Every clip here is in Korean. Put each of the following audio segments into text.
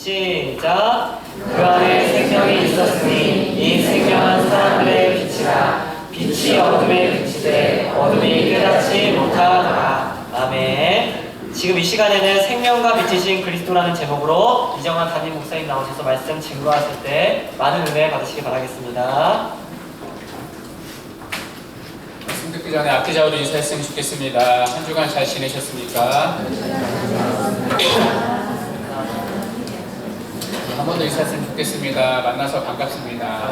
시작. 그 안에 생명이 있었으니 이 생명은 사람들의 빛이라. 빛이 어둠에 비치되 어둠이 깨닫지 못하더라. 아멘. 지금 이 시간에는 생명과 빛이신 그리스도라는 제목으로 이정환 담임 목사님 나오셔서 말씀 증거하실 때 많은 은혜 받으시기 바라겠습니다. 말씀 듣기 전에 악기자우로 인사했으면 좋겠습니다. 한 주간 잘 지내셨습니까? 한 번 더 인사했으면 좋겠습니다. 만나서 반갑습니다.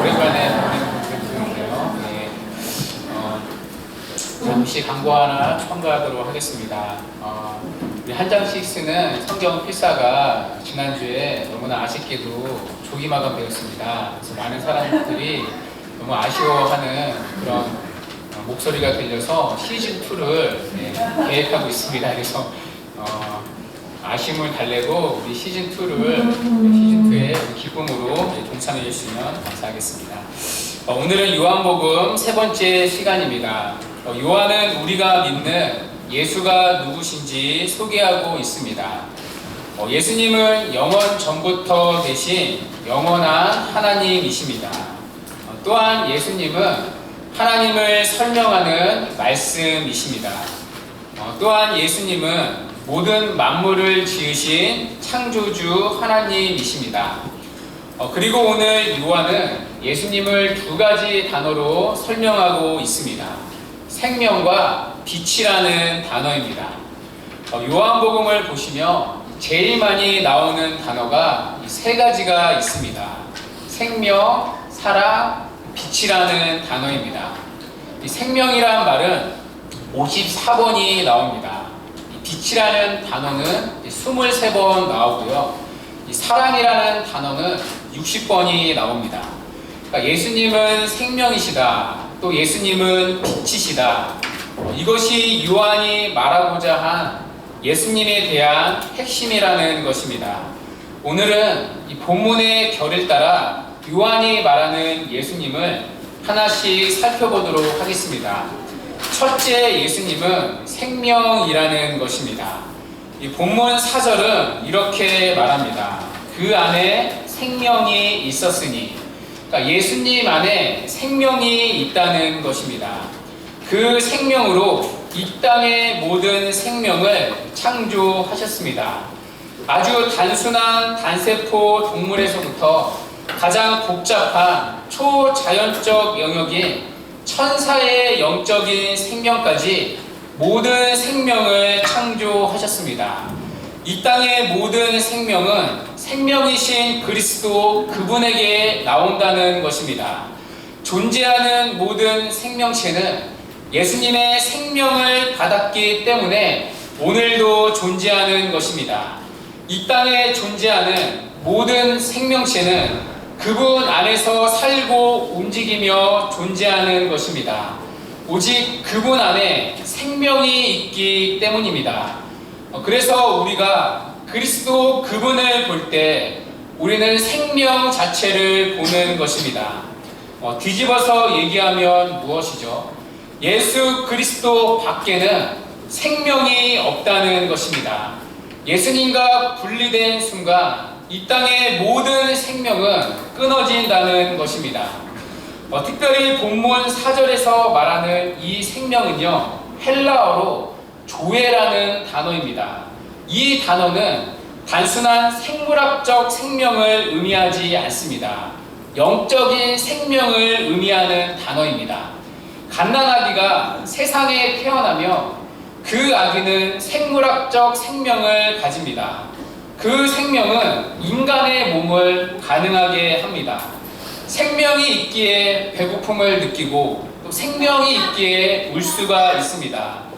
오랜만에 보는 분들인데요. 네. 잠시 광고 하나 첨가하도록 하겠습니다. 우리 한 장씩 쓰는 성경 필사가 지난주에 너무나 아쉽게도 조기마감 되었습니다. 그래서 많은 사람들이 너무 아쉬워하는 그런 목소리가 들려서 시즌2를 계획하고 있습니다. 그래서 아쉬움을 달래고 우리 시즌2의 기쁨으로 동참해 주시면 감사하겠습니다. 오늘은 요한복음 세 번째 시간입니다. 요한은 우리가 믿는 예수가 누구신지 소개하고 있습니다. 예수님은 영원 전부터 되신 영원한 하나님이십니다. 또한 예수님은 하나님을 설명하는 말씀이십니다. 또한 예수님은 모든 만물을 지으신 창조주 하나님이십니다. 그리고 오늘 요한은 예수님을 두 가지 단어로 설명하고 있습니다. 생명과 빛이라는 단어입니다. 요한복음을 보시면 제일 많이 나오는 단어가 이 세 가지가 있습니다. 생명, 사랑, 빛이라는 단어입니다. 이 생명이라는 말은 54번이 나옵니다. 이 빛이라는 단어는 23번 나오고요. 이 사랑이라는 단어는 60번이 나옵니다. 그러니까 예수님은 생명이시다. 또 예수님은 빛이시다. 이것이 요한이 말하고자 한 예수님에 대한 핵심이라는 것입니다. 오늘은 이 본문의 결을 따라 요한이 말하는 예수님을 하나씩 살펴보도록 하겠습니다. 첫째 예수님은 생명이라는 것입니다. 이 본문 4절은 이렇게 말합니다. 그 안에 생명이 있었으니, 그러니까 예수님 안에 생명이 있다는 것입니다. 그 생명으로 이 땅의 모든 생명을 창조하셨습니다. 아주 단순한 단세포 동물에서부터 가장 복잡한 초자연적 영역인 천사의 영적인 생명까지 모든 생명을 창조하셨습니다. 이 땅의 모든 생명은 생명이신 그리스도 그분에게 나온다는 것입니다. 존재하는 모든 생명체는 예수님의 생명을 받았기 때문에 오늘도 존재하는 것입니다. 이 땅에 존재하는 모든 생명체는 그분 안에서 살고 움직이며 존재하는 것입니다. 오직 그분 안에 생명이 있기 때문입니다. 그래서 우리가 그리스도 그분을 볼 때 우리는 생명 자체를 보는 것입니다. 뒤집어서 얘기하면 무엇이죠? 예수 그리스도 밖에는 생명이 없다는 것입니다. 예수님과 분리된 순간 이 땅의 모든 생명은 끊어진다는 것입니다. 특별히 본문 4절에서 말하는 이 생명은요, 헬라어로 조에라는 단어입니다. 이 단어는 단순한 생물학적 생명을 의미하지 않습니다. 영적인 생명을 의미하는 단어입니다. 갓난아기가 세상에 태어나며 그 아기는 생물학적 생명을 가집니다. 그 생명은 인간의 몸을 가능하게 합니다. 생명이 있기에 배고픔을 느끼고 또 생명이 있기에 울 수가 있습니다.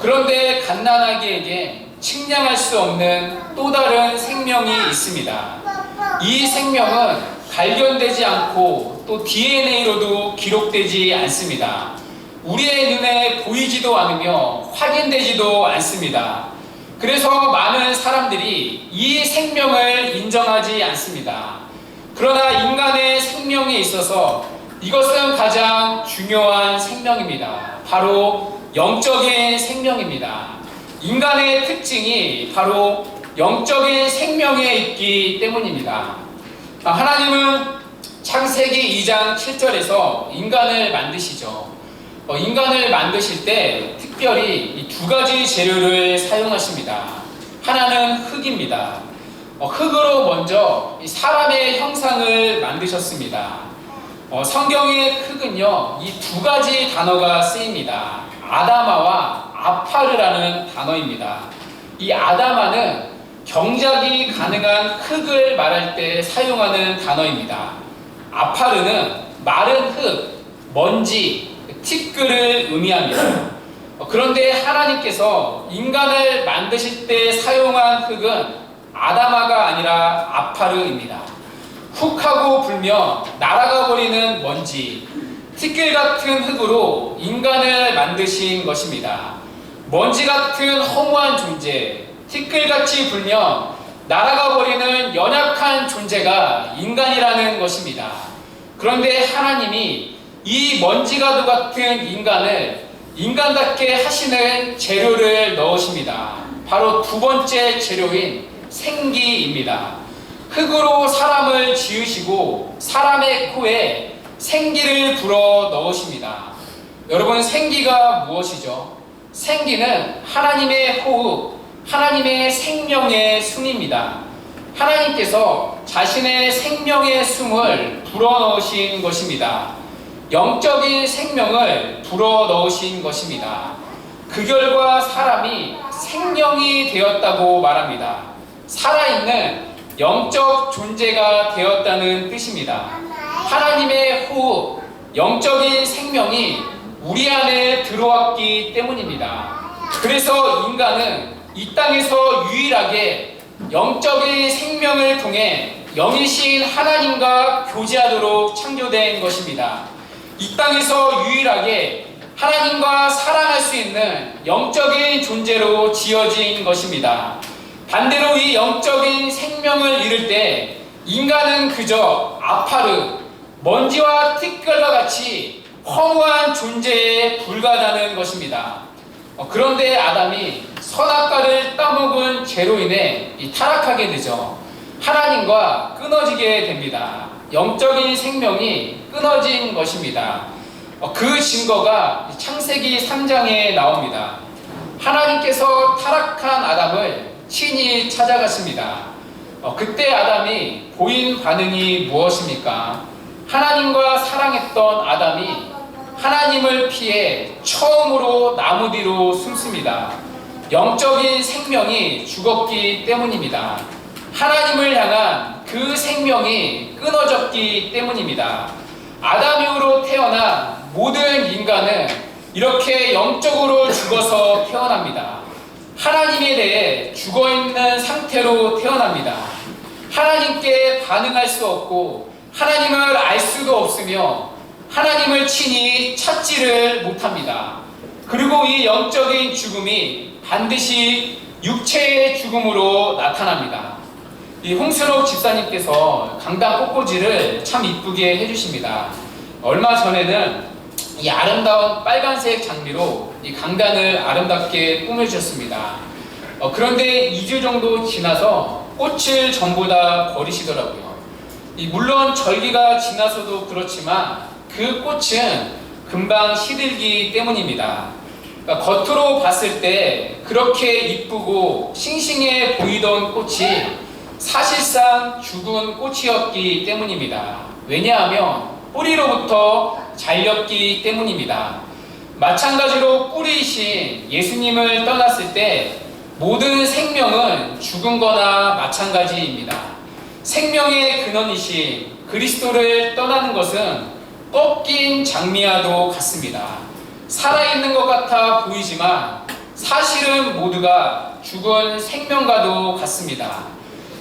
그런데 갓난아기에게 측량할 수 없는 또 다른 생명이 있습니다. 이 생명은 발견되지 않고 또 DNA로도 기록되지 않습니다. 우리의 눈에 보이지도 않으며 확인되지도 않습니다. 그래서 많은 사람들이 이 생명을 인정하지 않습니다. 그러나 인간의 생명에 있어서 이것은 가장 중요한 생명입니다. 바로 영적인 생명입니다. 인간의 특징이 바로 영적인 생명에 있기 때문입니다. 하나님은 창세기 2장 7절에서 인간을 만드시죠. 인간을 만드실 때 특별히 이 두 가지 재료를 사용하십니다. 하나는 흙입니다. 흙으로 먼저 이 사람의 형상을 만드셨습니다. 성경의 흙은요, 이 두 가지 단어가 쓰입니다. 아다마와 아파르라는 단어입니다. 이 아다마는 경작이 가능한 흙을 말할 때 사용하는 단어입니다. 아파르는 마른 흙, 먼지, 티끌을 의미합니다. 그런데 하나님께서 인간을 만드실 때 사용한 흙은 아다마가 아니라 아파르입니다. 훅하고 불며 날아가 버리는 먼지, 티끌 같은 흙으로 인간을 만드신 것입니다. 먼지 같은 허무한 존재, 티끌같이 불며 날아가 버리는 연약한 존재가 인간이라는 것입니다. 그런데 하나님이 이 먼지가도 같은 인간을 인간답게 하시는 재료를 넣으십니다. 바로 두 번째 재료인 생기입니다. 흙으로 사람을 지으시고 사람의 코에 생기를 불어 넣으십니다. 여러분, 생기가 무엇이죠? 생기는 하나님의 호흡, 하나님의 생명의 숨입니다. 하나님께서 자신의 생명의 숨을 불어넣으신 것입니다. 영적인 생명을 불어넣으신 것입니다. 그 결과 사람이 생명이 되었다고 말합니다. 살아있는 영적 존재가 되었다는 뜻입니다. 하나님의 호흡, 영적인 생명이 우리 안에 들어왔기 때문입니다. 그래서 인간은 이 땅에서 유일하게 영적인 생명을 통해 영이신 하나님과 교제하도록 창조된 것입니다. 이 땅에서 유일하게 하나님과 사랑할 수 있는 영적인 존재로 지어진 것입니다. 반대로 이 영적인 생명을 잃을 때 인간은 그저 아파르, 먼지와 티끌과 같이 허무한 존재에 불과하다는 것입니다. 그런데 아담이 선악과를 따먹은 죄로 인해 타락하게 되죠. 하나님과 끊어지게 됩니다. 영적인 생명이 끊어진 것입니다. 그 증거가 창세기 3장에 나옵니다. 하나님께서 타락한 아담을 친히 찾아갔습니다. 그때 아담이 보인 반응이 무엇입니까? 하나님과 사랑했던 아담이 하나님을 피해 처음으로 나무 뒤로 숨습니다. 영적인 생명이 죽었기 때문입니다. 하나님을 향한 그 생명이 끊어졌기 때문입니다. 아담 이후로 태어난 모든 인간은 이렇게 영적으로 죽어서 태어납니다. 하나님에 대해 죽어있는 상태로 태어납니다. 하나님께 반응할 수 없고 하나님을 알 수도 없으며 하나님을 친히 찾지를 못합니다. 그리고 이 영적인 죽음이 반드시 육체의 죽음으로 나타납니다. 이 홍순옥 집사님께서 강당 꽃꽂이를 참 이쁘게 해주십니다. 얼마 전에는 이 아름다운 빨간색 장미로 이 강단을 아름답게 꾸며주셨습니다. 그런데 2주 정도 지나서 꽃을 전부 다 버리시더라고요. 물론 절기가 지나서도 그렇지만 그 꽃은 금방 시들기 때문입니다. 그러니까 겉으로 봤을 때 그렇게 이쁘고 싱싱해 보이던 꽃이 사실상 죽은 꽃이었기 때문입니다. 왜냐하면 뿌리로부터 잘렸기 때문입니다. 마찬가지로 뿌리이신 예수님을 떠났을 때 모든 생명은 죽은 거나 마찬가지입니다. 생명의 근원이신 그리스도를 떠나는 것은 꺾인 장미와도 같습니다. 살아있는 것 같아 보이지만 사실은 모두가 죽은 생명과도 같습니다.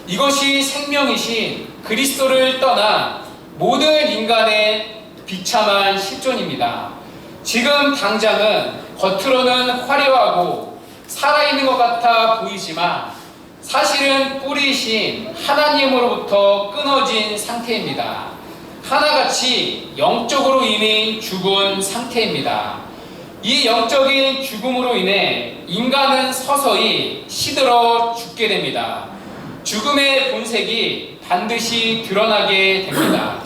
이것이 생명이신 그리스도를 떠난 모든 인간의 비참한 실존입니다. 지금 당장은 겉으로는 화려하고 살아있는 것 같아 보이지만 사실은 뿌리이신 하나님으로부터 끊어진 상태입니다. 하나같이 영적으로 이미 죽은 상태입니다. 이 영적인 죽음으로 인해 인간은 서서히 시들어 죽게 됩니다. 죽음의 본색이 반드시 드러나게 됩니다.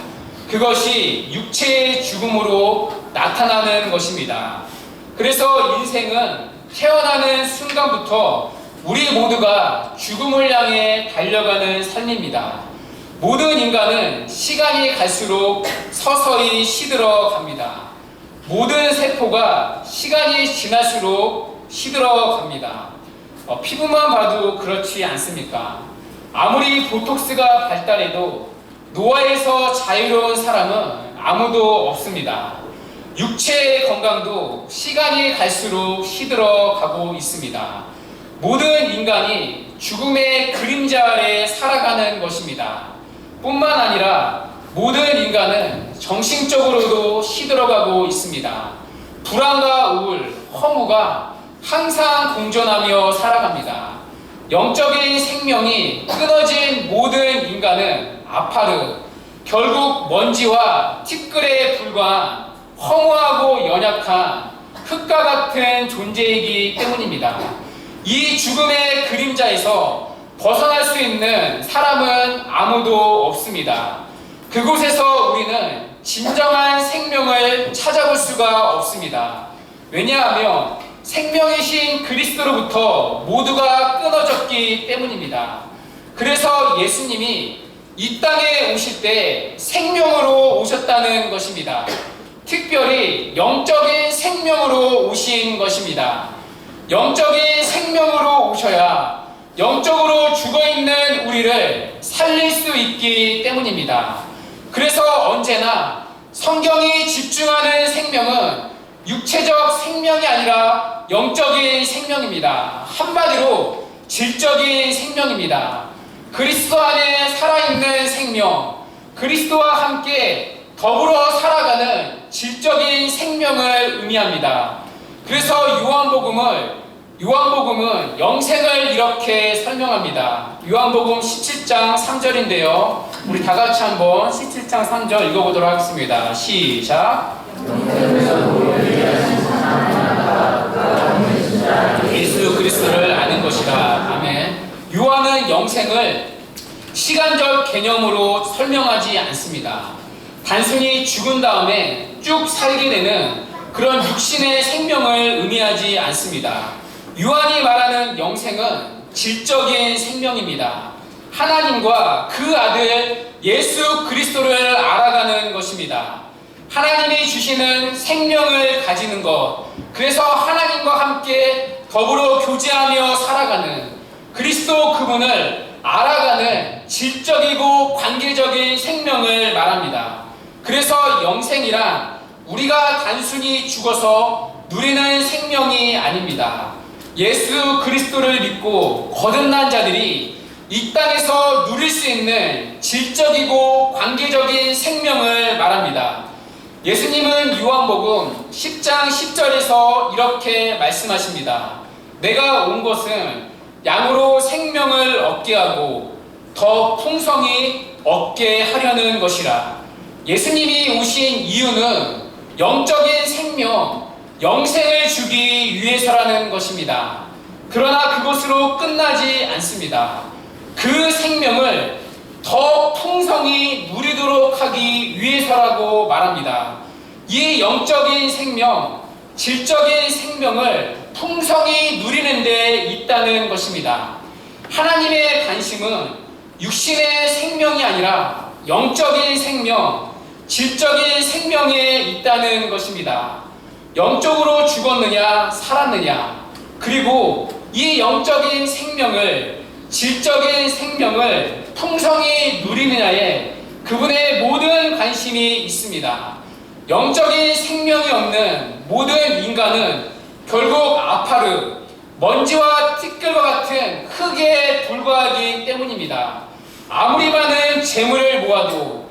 그것이 육체의 죽음으로 나타나는 것입니다. 그래서 인생은 태어나는 순간부터 우리 모두가 죽음을 향해 달려가는 삶입니다. 모든 인간은 시간이 갈수록 서서히 시들어 갑니다. 모든 세포가 시간이 지날수록 시들어 갑니다. 피부만 봐도 그렇지 않습니까? 아무리 보톡스가 발달해도 노화에서 자유로운 사람은 아무도 없습니다. 육체의 건강도 시간이 갈수록 시들어 가고 있습니다. 모든 인간이 죽음의 그림자 아래 살아가는 것입니다. 뿐만 아니라 모든 인간은 정신적으로도 시들어가고 있습니다. 불안과 우울, 허무가 항상 공존하며 살아갑니다. 영적인 생명이 끊어진 모든 인간은 아파르, 결국 먼지와 티끌에 불과한 허무하고 연약한 흙과 같은 존재이기 때문입니다. 이 죽음의 그림자에서 벗어날 수 있는 사람은 아무도 없습니다. 그곳에서 우리는 진정한 생명을 찾아볼 수가 없습니다. 왜냐하면 생명이신 그리스도로부터 모두가 끊어졌기 때문입니다. 그래서 예수님이 이 땅에 오실 때 생명으로 오셨다는 것입니다. 특별히 영적인 생명으로 오신 것입니다. 영적인 생명으로 오셔야 영적으로 죽어있는 우리를 살릴 수 있기 때문입니다. 그래서 언제나 성경이 집중하는 생명은 육체적 생명이 아니라 영적인 생명입니다. 한마디로 질적인 생명입니다. 그리스도 안에 살아있는 생명, 그리스도와 함께 더불어 살아가는 질적인 생명을 의미합니다. 그래서 요한복음은 영생을 이렇게 설명합니다. 요한복음 17장 3절인데요. 우리 다 같이 한번 17장 3절 읽어보도록 하겠습니다. 시작. 예수 그리스도를 아는 것이라. 아멘. 요한은 영생을 시간적 개념으로 설명하지 않습니다. 단순히 죽은 다음에 쭉 살게 되는 그런 육신의 생명을 의미하지 않습니다. 요한이 말하는 영생은 질적인 생명입니다. 하나님과 그 아들 예수 그리스도를 알아가는 것입니다. 하나님이 주시는 생명을 가지는 것, 그래서 하나님과 함께 더불어 교제하며 살아가는 그리스도 그분을 알아가는 질적이고 관계적인 생명을 말합니다. 그래서 영생이란 우리가 단순히 죽어서 누리는 생명이 아닙니다. 예수 그리스도를 믿고 거듭난 자들이 이 땅에서 누릴 수 있는 질적이고 관계적인 생명을 말합니다. 예수님은 요한복음 10장 10절에서 이렇게 말씀하십니다. 내가 온 것은 양으로 생명을 얻게 하고 더 풍성히 얻게 하려는 것이라. 예수님이 오신 이유는 영적인 생명, 영생을 주기 위해서라는 것입니다. 그러나 그것으로 끝나지 않습니다. 그 생명을 더 풍성히 누리도록 하기 위해서라고 말합니다. 이 영적인 생명, 질적인 생명을 풍성히 누리는 데 있다는 것입니다. 하나님의 관심은 육신의 생명이 아니라 영적인 생명, 질적인 생명에 있다는 것입니다. 영적으로 죽었느냐 살았느냐, 그리고 이 영적인 생명을, 질적인 생명을 풍성히 누리느냐에 그분의 모든 관심이 있습니다. 영적인 생명이 없는 모든 인간은 결국 아파르, 먼지와 티끌과 같은 흙에 불과하기 때문입니다. 아무리 많은 재물을 모아도,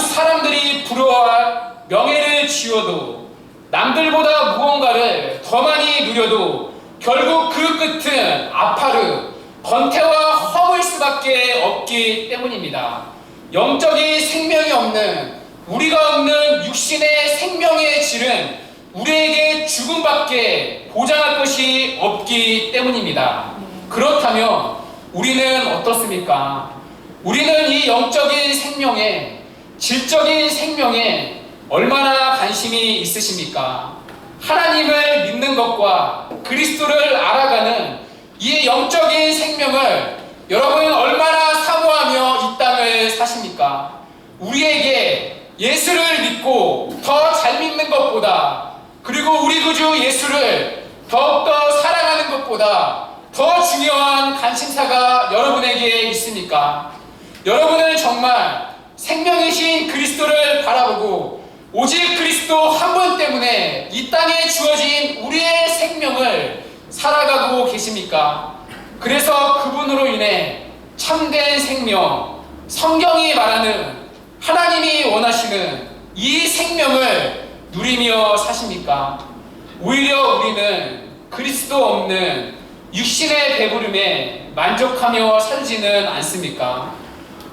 사람들이 부러워할 명예를 쥐어도, 남들보다 무언가를 더 많이 누려도 결국 그 끝은 아파르, 권태와 허무일 수밖에 없기 때문입니다. 영적인 생명이 없는, 우리가 없는 육신의 생명의 질은 우리에게 죽음밖에 보장할 것이 없기 때문입니다. 그렇다면 우리는 어떻습니까? 우리는 이 영적인 생명에, 질적인 생명에 얼마나 관심이 있으십니까? 하나님을 믿는 것과 그리스도를 알아가는 이 영적인 생명을 여러분 얼마나 사모하며 이 땅을 사십니까? 우리에게 예수를 믿고 더 잘 믿는 것보다, 그리고 우리 구주 예수를 더욱더 사랑하는 것보다 더 중요한 관심사가 여러분에게 있습니까? 여러분은 정말 생명이신 그리스도를 바라보고 오직 그리스도 한 분 때문에 이 땅에 주어진 우리의 생명을 살아가고 계십니까? 그래서 그분으로 인해 참된 생명, 성경이 말하는 하나님이 원하시는 이 생명을 누리며 사십니까? 오히려 우리는 그리스도 없는 육신의 배부름에 만족하며 살지는 않습니까?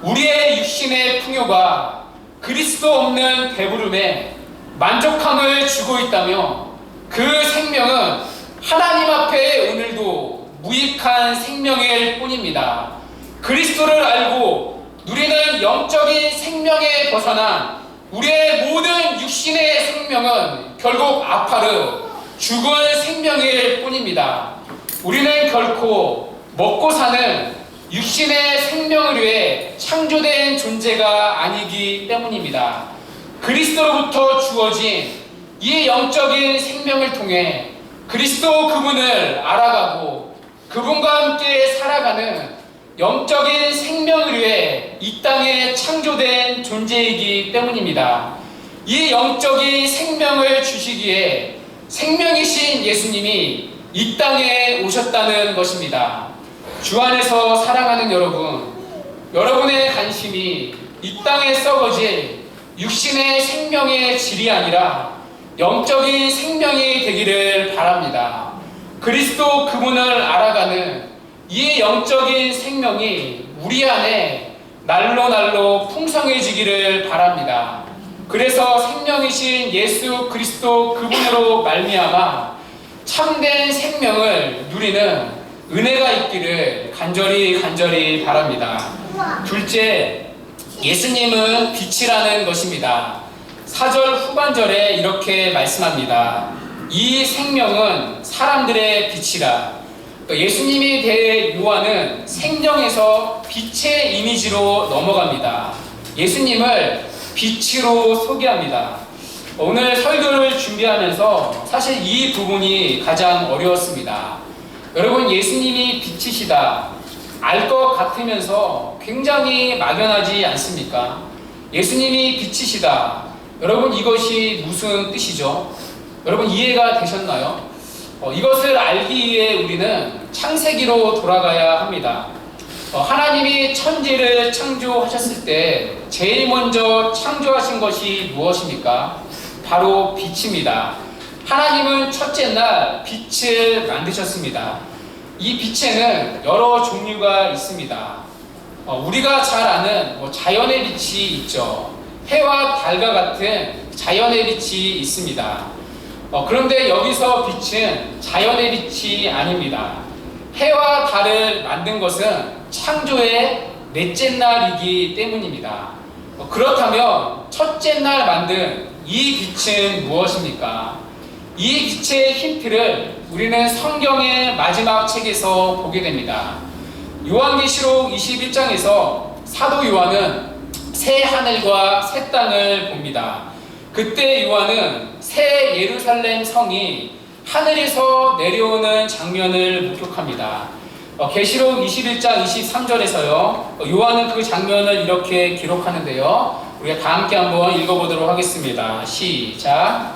우리의 육신의 풍요가 그리스도 없는 배부름에 만족함을 주고 있다며 그 생명은 하나님 앞에 오늘도 무익한 생명일 뿐입니다. 그리스도를 알고 누리는 영적인 생명에 벗어난 우리의 모든 육신의 생명은 결국 아파르, 죽은 생명일 뿐입니다. 우리는 결코 먹고 사는 육신의 생명을 위해 창조된 존재가 아니기 때문입니다. 그리스도로부터 주어진 이 영적인 생명을 통해 그리스도 그분을 알아가고 그분과 함께 살아가는 영적인 생명을 위해 이 땅에 창조된 존재이기 때문입니다. 이 영적인 생명을 주시기에 생명이신 예수님이 이 땅에 오셨다는 것입니다. 주 안에서 사랑하는 여러분, 여러분의 관심이 이 땅에 썩어질 육신의 생명의 질이 아니라 영적인 생명이 되기를 바랍니다. 그리스도 그분을 알아가는 이 영적인 생명이 우리 안에 날로 풍성해지기를 바랍니다. 그래서 생명이신 예수 그리스도 그분으로 말미암아 참된 생명을 누리는 은혜가 있기를 간절히 바랍니다. 둘째, 예수님은 빛이라는 것입니다. 4절 후반절에 이렇게 말씀합니다. 이 생명은 사람들의 빛이라. 예수님에 대해 요한은 생명에서 빛의 이미지로 넘어갑니다. 예수님을 빛으로 소개합니다. 오늘 설교를 준비하면서 사실 이 부분이 가장 어려웠습니다. 여러분, 예수님이 빛이시다 알 것 같으면서 굉장히 막연하지 않습니까? 예수님이 빛이시다. 여러분, 이것이 무슨 뜻이죠? 여러분, 이해가 되셨나요? 이것을 알기 위해 우리는 창세기로 돌아가야 합니다. 하나님이 천지를 창조하셨을 때 제일 먼저 창조하신 것이 무엇입니까? 바로 빛입니다. 하나님은 첫째 날 빛을 만드셨습니다. 이 빛에는 여러 종류가 있습니다. 우리가 잘 아는 자연의 빛이 있죠. 해와 달과 같은 자연의 빛이 있습니다. 그런데 여기서 빛은 자연의 빛이 아닙니다. 해와 달을 만든 것은 창조의 넷째 날이기 때문입니다. 그렇다면 첫째 날 만든 이 빛은 무엇입니까? 이 빛의 힌트를 우리는 성경의 마지막 책에서 보게 됩니다. 요한계시록 21장에서 사도 요한은 새 하늘과 새 땅을 봅니다. 그때 요한은 새 예루살렘 성이 하늘에서 내려오는 장면을 목격합니다. 계시록 21장 23절에서요. 요한은 그 장면을 이렇게 기록하는데요. 우리가 다 함께 한번 읽어보도록 하겠습니다. 시작.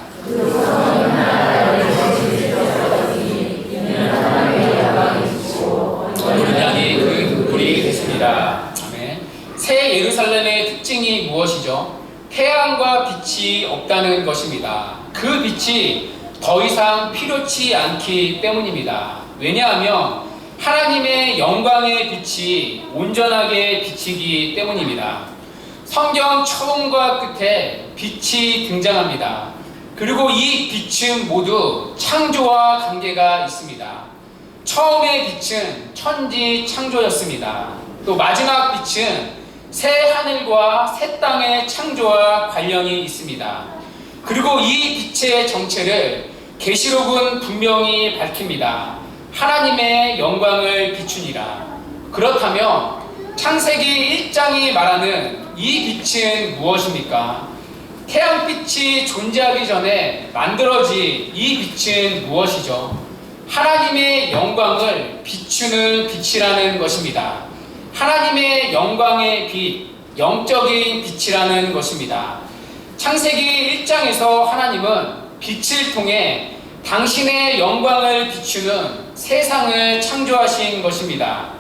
우리 향이 그 눈물이 됐습니다. 아멘. 새 예루살렘의 특징이 무엇이죠? 태양과 빛이 없다는 것입니다. 그 빛이 더 이상 필요치 않기 때문입니다. 왜냐하면 하나님의 영광의 빛이 온전하게 비치기 때문입니다. 성경 처음과 끝에 빛이 등장합니다. 그 그리고 이 빛은 모두 창조와 관계가 있습니다. 처음의 빛은 천지 창조였습니다. 또 마지막 빛은 새 하늘과 새 땅의 창조와 관련이 있습니다. 그리고 이 빛의 정체를 계시록은 분명히 밝힙니다. 하나님의 영광을 비추니라. 그렇다면 창세기 1장이 말하는 이 빛은 무엇입니까? 태양빛이 존재하기 전에 만들어진 이 빛은 무엇이죠? 하나님의 영광을 비추는 빛이라는 것입니다. 하나님의 영광의 빛, 영적인 빛이라는 것입니다. 창세기 1장에서 하나님은 빛을 통해 당신의 영광을 비추는 세상을 창조하신 것입니다.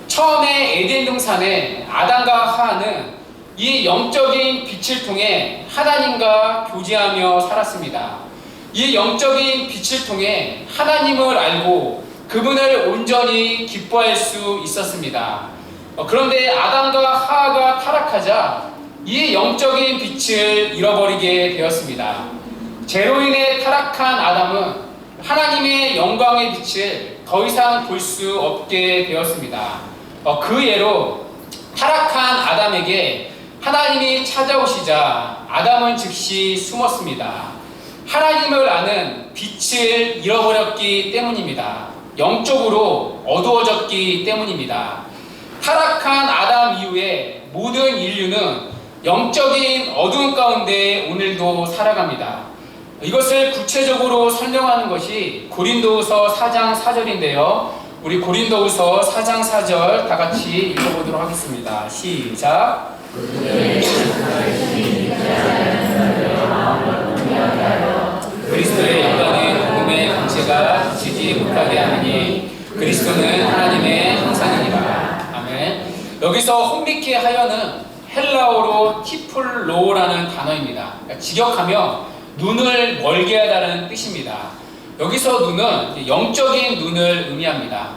처음에 에덴 동산에 아담과 하와는 이 영적인 빛을 통해 하나님과 교제하며 살았습니다. 이 영적인 빛을 통해 하나님을 알고 그분을 온전히 기뻐할 수 있었습니다. 그런데 아담과 하와가 타락하자 이 영적인 빛을 잃어버리게 되었습니다. 죄로 인해 타락한 아담은 하나님의 영광의 빛을 더 이상 볼 수 없게 되었습니다. 그 예로 타락한 아담에게 하나님이 찾아오시자 아담은 즉시 숨었습니다. 하나님을 아는 빛을 잃어버렸기 때문입니다. 영적으로 어두워졌기 때문입니다. 타락한 아담 이후에 모든 인류는 영적인 어두운 가운데 오늘도 살아갑니다. 이것을 구체적으로 설명하는 것이 고린도후서 4장 4절인데요. 우리 고린도후서 4장 4절 다 같이 읽어보도록 하겠습니다. 시작. 그리스도의 영광의 복음의 권세가 지지 못하게 하느니 그리스도는 하나님의 형상이니라. 아멘. 여기서 혼미케 하여는 헬라어로 티플로라는 단어입니다. 그러니까 직역하면 눈을 멀게 하다는 뜻입니다. 여기서 눈은 영적인 눈을 의미합니다.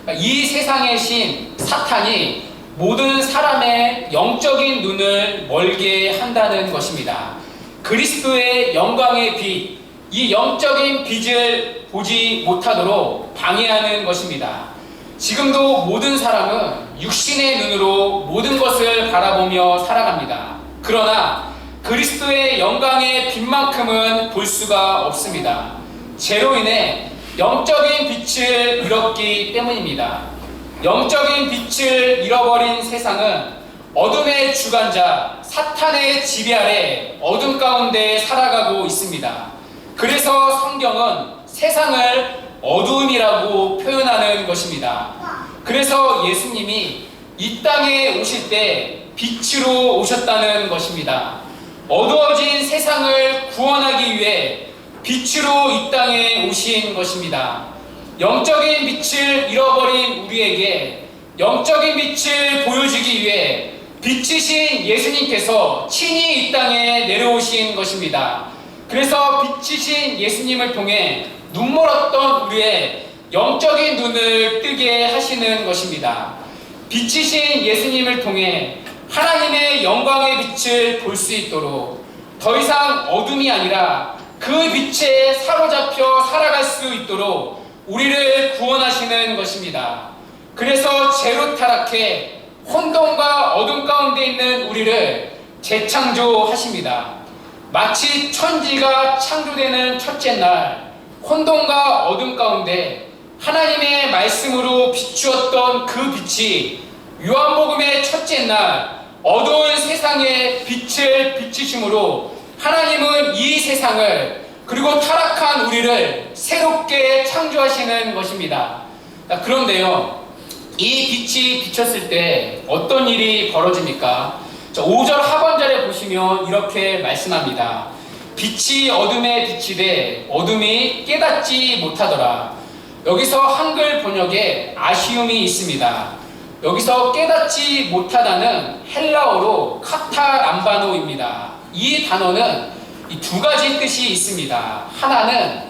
그러니까 이 세상의 신 사탄이 모든 사람의 영적인 눈을 멀게 한다는 것입니다. 그리스도의 영광의 빛, 이 영적인 빛을 보지 못하도록 방해하는 것입니다. 지금도 모든 사람은 육신의 눈으로 모든 것을 바라보며 살아갑니다. 그러나 그리스도의 영광의 빛만큼은 볼 수가 없습니다. 죄로 인해 영적인 빛을 잃었기 때문입니다. 영적인 빛을 잃어버린 세상은 어둠의 주관자 사탄의 지배 아래 어둠 가운데 살아가고 있습니다. 그래서 성경은 세상을 어두움이라고 표현하는 것입니다. 그래서 예수님이 이 땅에 오실 때 빛으로 오셨다는 것입니다. 어두워진 세상을 구원하기 위해 빛으로 이 땅에 오신 것입니다. 영적인 빛을 잃어버린 우리에게 영적인 빛을 보여주기 위해 빛이신 예수님께서 친히 이 땅에 내려오신 것입니다. 그래서 빛이신 예수님을 통해 눈멀었던 우리의 영적인 눈을 뜨게 하시는 것입니다. 빛이신 예수님을 통해 하나님의 영광의 빛을 볼 수 있도록 더 이상 어둠이 아니라 그 빛에 사로잡혀 살아갈 수 있도록 우리를 구원하시는 것입니다. 그래서 죄로 타락해 혼돈과 어둠 가운데 있는 우리를 재창조하십니다. 마치 천지가 창조되는 첫째 날 혼돈과 어둠 가운데 하나님의 말씀으로 비추었던 그 빛이 요한복음의 첫째 날 어두운 세상에 빛을 비추심으로 하나님은 이 세상을 그리고 타락한 우리를 새롭게 창조하시는 것입니다. 그런데요, 이 빛이 비쳤을 때 어떤 일이 벌어집니까? 5절 하반절에 보시면 이렇게 말씀합니다. 빛이 어둠에 비치되 어둠이 깨닫지 못하더라. 여기서 한글 번역에 아쉬움이 있습니다. 여기서 깨닫지 못하다는 헬라어로 카타람바노입니다. 이 단어는 이 두 가지 뜻이 있습니다. 하나는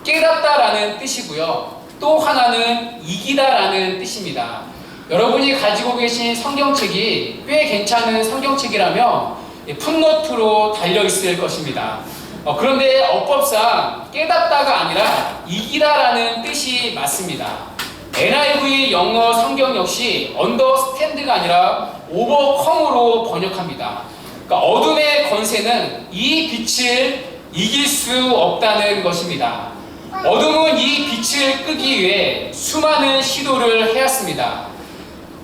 깨닫다라는 뜻이고요. 또 하나는 이기다라는 뜻입니다. 여러분이 가지고 계신 성경책이 꽤 괜찮은 성경책이라면 풋노트로 달려있을 것입니다. 그런데 어법상 깨닫다가 아니라 이기다라는 뜻이 맞습니다. NIV 영어 성경 역시 understand가 아니라 overcome으로 번역합니다. 그러니까 어둠의 권세는 이 빛을 이길 수 없다는 것입니다. 어둠은 이 빛을 끄기 위해 수많은 시도를 해왔습니다.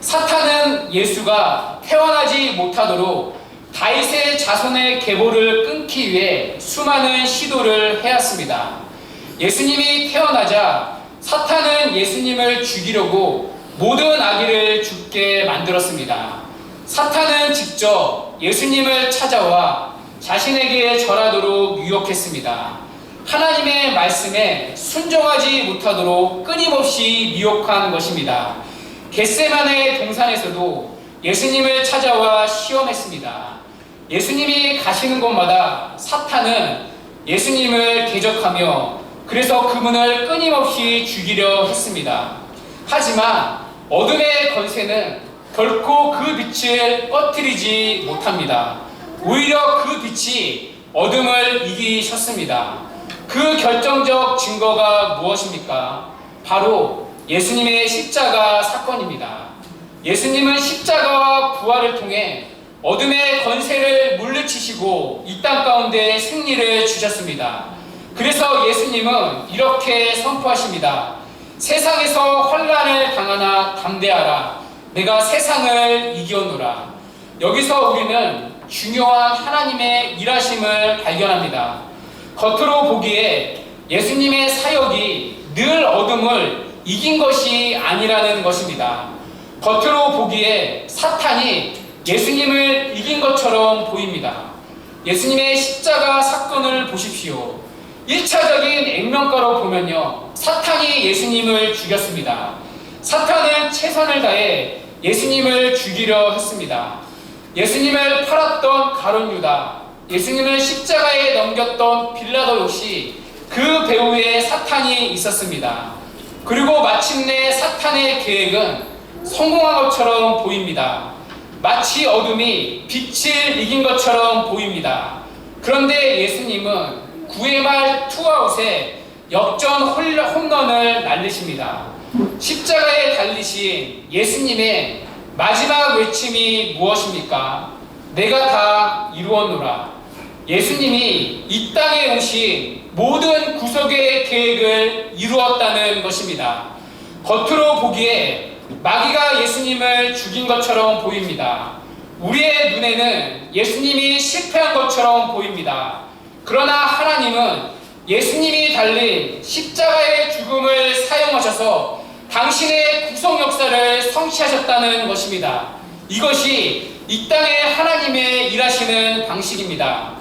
사탄은 예수가 태어나지 못하도록 다윗의 자손의 계보를 끊기 위해 수많은 시도를 해왔습니다. 예수님이 태어나자 사탄은 예수님을 죽이려고 모든 아기를 죽게 만들었습니다. 사탄은 직접 예수님을 찾아와 자신에게 절하도록 유혹했습니다. 하나님의 말씀에 순종하지 못하도록 끊임없이 미혹한 것입니다. 겟세마네 동산에서도 예수님을 찾아와 시험했습니다. 예수님이 가시는 곳마다 사탄은 예수님을 대적하며 그래서 그분을 끊임없이 죽이려 했습니다. 하지만 어둠의 권세는 결코 그 빛을 꺼뜨리지 못합니다. 오히려 그 빛이 어둠을 이기셨습니다. 그 결정적 증거가 무엇입니까? 바로 예수님의 십자가 사건입니다. 예수님은 십자가와 부활을 통해 어둠의 권세를 물리치시고 이 땅 가운데 승리를 주셨습니다. 그래서 예수님은 이렇게 선포하십니다. 세상에서 환난을 당하나 담대하라. 내가 세상을 이겨노라. 여기서 우리는 중요한 하나님의 일하심을 발견합니다. 겉으로 보기에 예수님의 사역이 늘 어둠을 이긴 것이 아니라는 것입니다. 겉으로 보기에 사탄이 예수님을 이긴 것처럼 보입니다. 예수님의 십자가 사건을 보십시오. 1차적인 액면가로 보면요, 사탄이 예수님을 죽였습니다. 사탄은 최선을 다해 예수님을 죽이려 했습니다. 예수님을 팔았던 가룟 유다, 예수님을 십자가에 넘겼던 빌라도 역시 그 배후에 사탄이 있었습니다. 그리고 마침내 사탄의 계획은 성공한 것처럼 보입니다. 마치 어둠이 빛을 이긴 것처럼 보입니다. 그런데 예수님은 9회 말 투아웃에 역전 홈런을 날리십니다. 십자가에 달리신 예수님의 마지막 외침이 무엇입니까? 내가 다 이루었노라. 예수님이 이 땅에 오신 모든 구속의 계획을 이루었다는 것입니다. 겉으로 보기에 마귀가 예수님을 죽인 것처럼 보입니다. 우리의 눈에는 예수님이 실패한 것처럼 보입니다. 그러나 하나님은 예수님이 달린 십자가의 죽음을 사용하셔서 당신의 구속 역사를 성취하셨다는 것입니다. 이것이 이 땅에 하나님의 일하시는 방식입니다.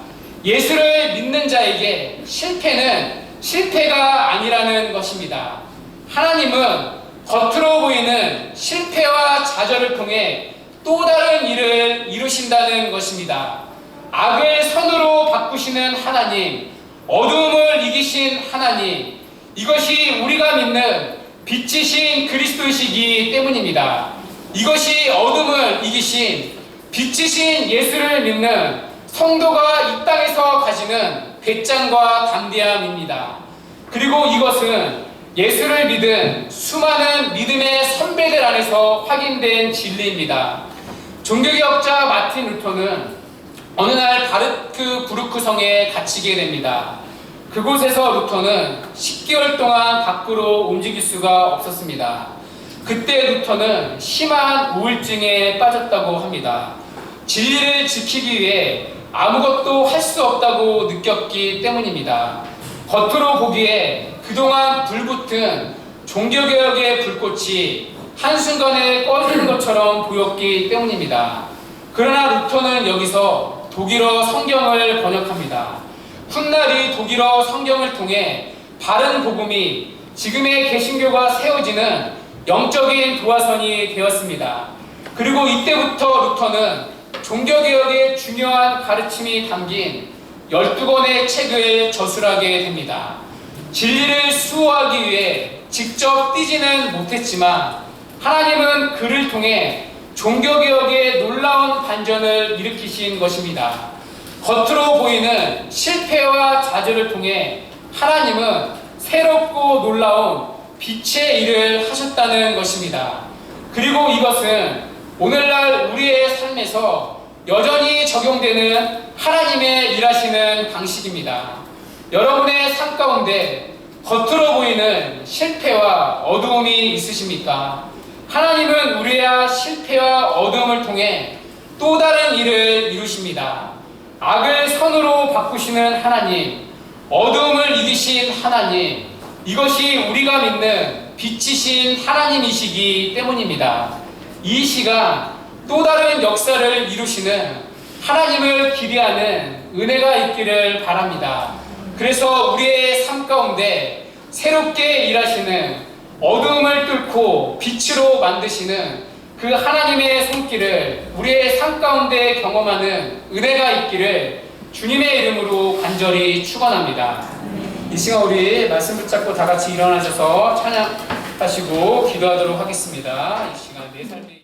예수를 믿는 자에게 실패는 실패가 아니라는 것입니다. 하나님은 겉으로 보이는 실패와 좌절을 통해 또 다른 일을 이루신다는 것입니다. 악을 선으로 바꾸시는 하나님, 어둠을 이기신 하나님, 이것이 우리가 믿는 빛이신 그리스도이시기 때문입니다. 이것이 어둠을 이기신 빛이신 예수를 믿는 성도가 이 땅에서 가지는 배짱과 담대함입니다. 그리고 이것은 예수를 믿은 수많은 믿음의 선배들 안에서 확인된 진리입니다. 종교개혁자 마틴 루터는 어느 날 바르크부르크 성에 갇히게 됩니다. 그곳에서 루터는 10개월 동안 밖으로 움직일 수가 없었습니다. 그때 루터는 심한 우울증에 빠졌다고 합니다. 진리를 지키기 위해 아무것도 할 수 없다고 느꼈기 때문입니다. 겉으로 보기에 그동안 불붙은 종교개혁의 불꽃이 한순간에 꺼지는 것처럼 보였기 때문입니다. 그러나 루터는 여기서 독일어 성경을 번역합니다. 훗날이 독일어 성경을 통해 바른 복음이 지금의 개신교가 세워지는 영적인 도화선이 되었습니다. 그리고 이때부터 루터는 종교개혁의 중요한 가르침이 담긴 12권의 책을 저술하게 됩니다. 진리를 수호하기 위해 직접 뛰지는 못했지만 하나님은 그를 통해 종교개혁의 놀라운 반전을 일으키신 것입니다. 겉으로 보이는 실패와 좌절을 통해 하나님은 새롭고 놀라운 빛의 일을 하셨다는 것입니다. 그리고 이것은 오늘날 우리의 삶에서 여전히 적용되는 하나님의 일하시는 방식입니다. 여러분의 삶 가운데 겉으로 보이는 실패와 어두움이 있으십니까? 하나님은 우리의 실패와 어두움을 통해 또 다른 일을 이루십니다. 악을 선으로 바꾸시는 하나님, 어두움을 이기신 하나님, 이것이 우리가 믿는 빛이신 하나님이시기 때문입니다. 이 시간 또 다른 역사를 이루시는 하나님을 기대하는 은혜가 있기를 바랍니다. 그래서 우리의 삶 가운데 새롭게 일하시는 어두움을 뚫고 빛으로 만드시는 그 하나님의 손길을 우리의 삶 가운데 경험하는 은혜가 있기를 주님의 이름으로 간절히 축원합니다. 이 시간 우리 말씀 붙잡고 다 같이 일어나셔서 찬양하시고 기도하도록 하겠습니다. 이 시간 내 삶의